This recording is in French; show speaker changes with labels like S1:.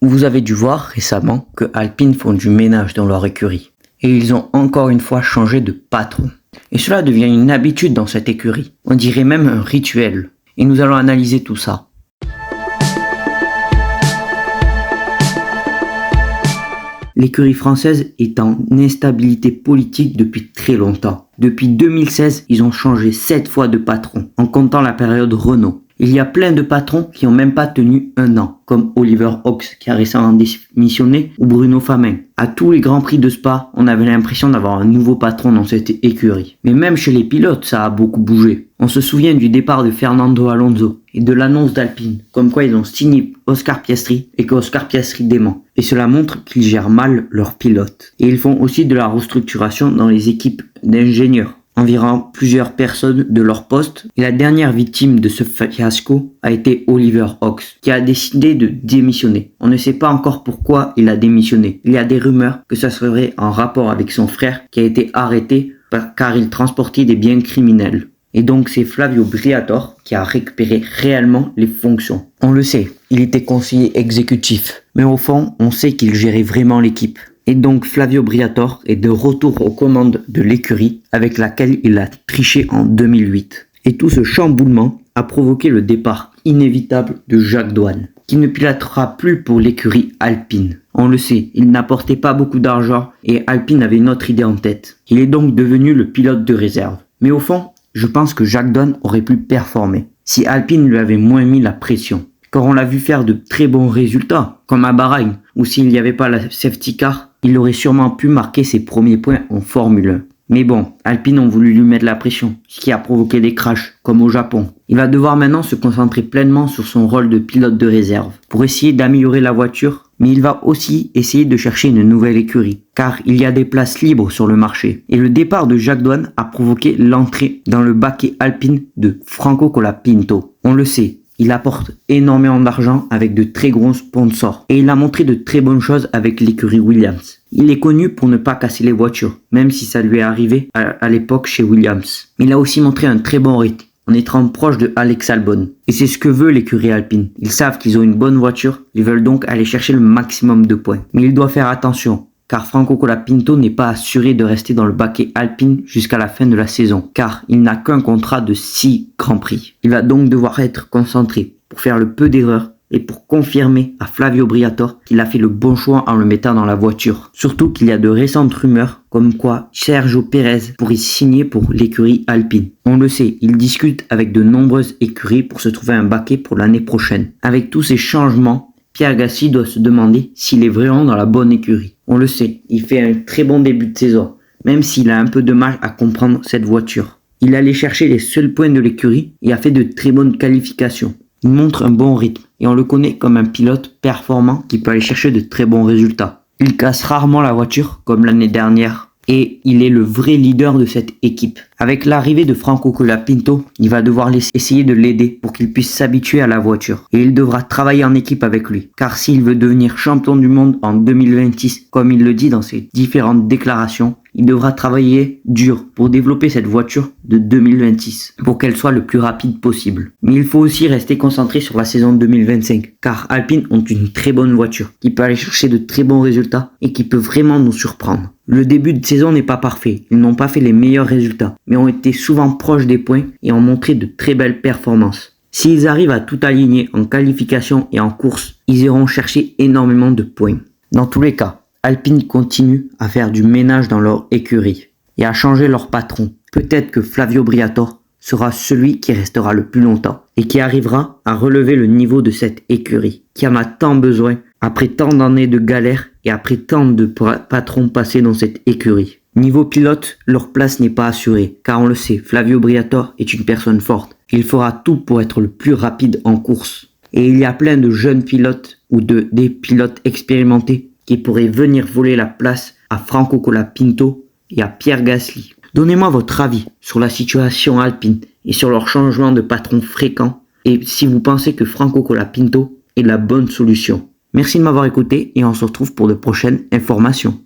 S1: Vous avez dû voir récemment que Alpine font du ménage dans leur écurie. Et ils ont encore une fois changé de patron. Et cela devient une habitude dans cette écurie. On dirait même un rituel. Et nous allons analyser tout ça. L'écurie française est en instabilité politique depuis très longtemps. Depuis 2016, ils ont changé 7 fois de patron, en comptant la période Renault. Il y a plein de patrons qui n'ont même pas tenu un an, comme Oliver Oaks qui a récemment démissionné ou Bruno Famin. À tous les grands prix de Spa, on avait l'impression d'avoir un nouveau patron dans cette écurie. Mais même chez les pilotes, ça a beaucoup bougé. On se souvient du départ de Fernando Alonso et de l'annonce d'Alpine, comme quoi ils ont signé Oscar Piastri et que Oscar Piastri dément. Et cela montre qu'ils gèrent mal leurs pilotes. Et ils font aussi de la restructuration dans les équipes d'ingénieurs, environ plusieurs personnes de leur poste. Et la dernière victime de ce fiasco a été Oliver Oaks, qui a décidé de démissionner. On ne sait pas encore pourquoi il a démissionné. Il y a des rumeurs que ça serait en rapport avec son frère qui a été arrêté car il transportait des biens criminels. Et donc c'est Flavio Briatore qui a récupéré réellement les fonctions. On le sait, il était conseiller exécutif, mais au fond, on sait qu'il gérait vraiment l'équipe. Et donc Flavio Briatore est de retour aux commandes de l'écurie avec laquelle il a triché en 2008. Et tout ce chamboulement a provoqué le départ inévitable de Jacques Douane, qui ne pilotera plus pour l'écurie Alpine. On le sait, il n'apportait pas beaucoup d'argent et Alpine avait une autre idée en tête. Il est donc devenu le pilote de réserve. Mais au fond, je pense que Jacques Douane aurait pu performer si Alpine lui avait moins mis la pression. Car on l'a vu faire de très bons résultats, comme à Bahreïn, où s'il n'y avait pas la safety car, il aurait sûrement pu marquer ses premiers points en Formule 1. Mais bon, Alpine ont voulu lui mettre la pression, ce qui a provoqué des crashs, comme au Japon. Il va devoir maintenant se concentrer pleinement sur son rôle de pilote de réserve, pour essayer d'améliorer la voiture, mais il va aussi essayer de chercher une nouvelle écurie, car il y a des places libres sur le marché. Et le départ de Jacques Douane a provoqué l'entrée dans le baquet Alpine de Franco Colapinto. On le sait, il apporte énormément d'argent avec de très gros sponsors. Et il a montré de très bonnes choses avec l'écurie Williams. Il est connu pour ne pas casser les voitures, même si ça lui est arrivé à l'époque chez Williams. Il a aussi montré un très bon rythme, en étant proche de Alex Albon. Et c'est ce que veut l'écurie Alpine. Ils savent qu'ils ont une bonne voiture, ils veulent donc aller chercher le maximum de points. Mais il doit faire attention, car Franco Colapinto n'est pas assuré de rester dans le baquet Alpine jusqu'à la fin de la saison, car il n'a qu'un contrat de 6 Grands Prix. Il va donc devoir être concentré pour faire le peu d'erreurs et pour confirmer à Flavio Briatore qu'il a fait le bon choix en le mettant dans la voiture. Surtout qu'il y a de récentes rumeurs comme quoi Sergio Pérez pourrait signer pour l'écurie Alpine. On le sait, il discute avec de nombreuses écuries pour se trouver un baquet pour l'année prochaine. Avec tous ces changements, Pierre Gasly doit se demander s'il est vraiment dans la bonne écurie. On le sait, il fait un très bon début de saison, même s'il a un peu de mal à comprendre cette voiture. Il allait chercher les seuls points de l'écurie et a fait de très bonnes qualifications. Il montre un bon rythme et on le connaît comme un pilote performant qui peut aller chercher de très bons résultats. Il casse rarement la voiture comme l'année dernière et il est le vrai leader de cette équipe. Avec l'arrivée de Franco Colapinto, il va devoir essayer de l'aider pour qu'il puisse s'habituer à la voiture. Et il devra travailler en équipe avec lui. Car s'il veut devenir champion du monde en 2026, comme il le dit dans ses différentes déclarations, il devra travailler dur pour développer cette voiture de 2026, pour qu'elle soit le plus rapide possible. Mais il faut aussi rester concentré sur la saison 2025, car Alpine ont une très bonne voiture, qui peut aller chercher de très bons résultats et qui peut vraiment nous surprendre. Le début de saison n'est pas parfait, ils n'ont pas fait les meilleurs résultats, mais ont été souvent proches des points et ont montré de très belles performances. S'ils arrivent à tout aligner en qualification et en course, ils iront chercher énormément de points. Dans tous les cas, Alpine continue à faire du ménage dans leur écurie et à changer leur patron. Peut-être que Flavio Briatore sera celui qui restera le plus longtemps et qui arrivera à relever le niveau de cette écurie qui en a tant besoin après tant d'années de galère et après tant de patrons passés dans cette écurie. Niveau pilote, leur place n'est pas assurée car on le sait, Flavio Briatore est une personne forte. Il fera tout pour être le plus rapide en course. Et il y a plein de jeunes pilotes ou des pilotes expérimentés qui pourrait venir voler la place à Franco Colapinto et à Pierre Gasly. Donnez-moi votre avis sur la situation Alpine et sur leur changement de patron fréquent et si vous pensez que Franco Colapinto est la bonne solution. Merci de m'avoir écouté et on se retrouve pour de prochaines informations.